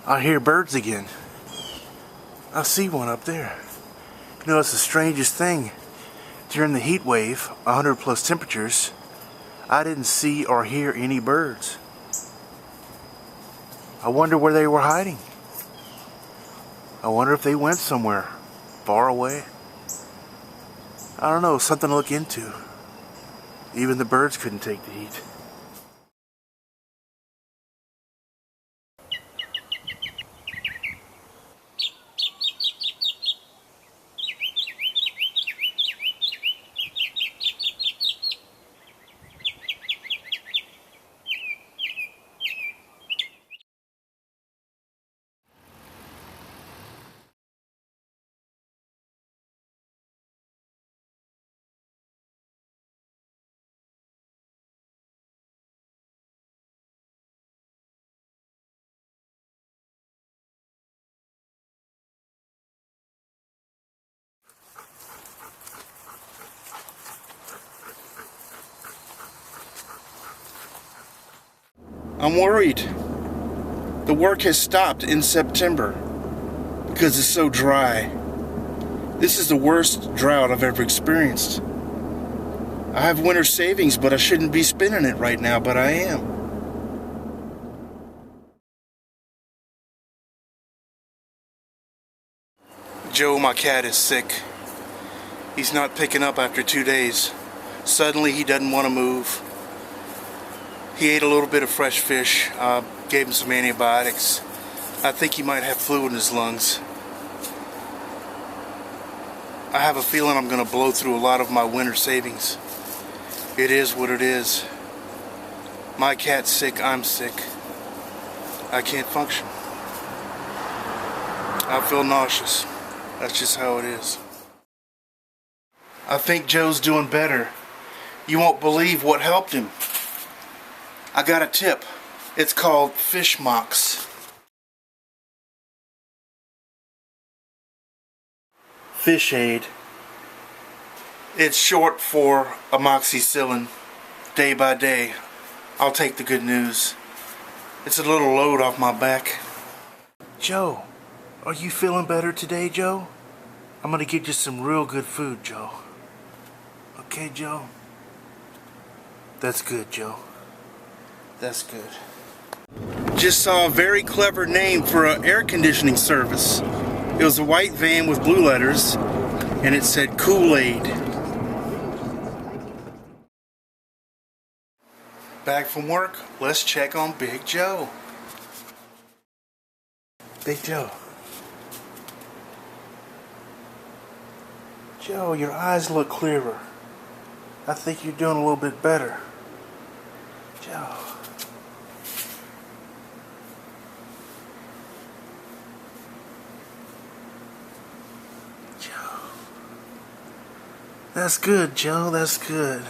I hear birds again. I see one up there. You know, it's the strangest thing. During the heat wave, 100 plus temperatures, I didn't see or hear any birds. I wonder where they were hiding. I wonder if they went somewhere far away. I don't know, something to look into. Even the birds couldn't take the heat. I'm worried. The work has stopped in September because it's so dry. This is the worst drought I've ever experienced. I have winter savings, but I shouldn't be spending it right now, but I am. Joe, my cat, is sick. He's not picking up after 2 days. Suddenly he doesn't want to move. He ate a little bit of fresh fish, gave him some antibiotics. I think he might have fluid in his lungs. I have a feeling I'm going to blow through a lot of my winter savings. It is what it is. My cat's sick, I'm sick. I can't function. I feel nauseous. That's just how it is. I think Joe's doing better. You won't believe what helped him. I got a tip. It's called fish mox. Fish aid. It's short for amoxicillin. Day by day, I'll take the good news. It's a little load off my back. Joe, are you feeling better today, Joe? I'm gonna get you some real good food, Joe. Okay, Joe? That's good, Joe. That's good. Just saw a very clever name for an air conditioning service. It was a white van with blue letters, and it said Kool-Aid. Back from work, let's check on Big Joe. Big Joe. Joe, your eyes look clearer. I think you're doing a little bit better. Joe. Joe. That's good, Joe. That's good.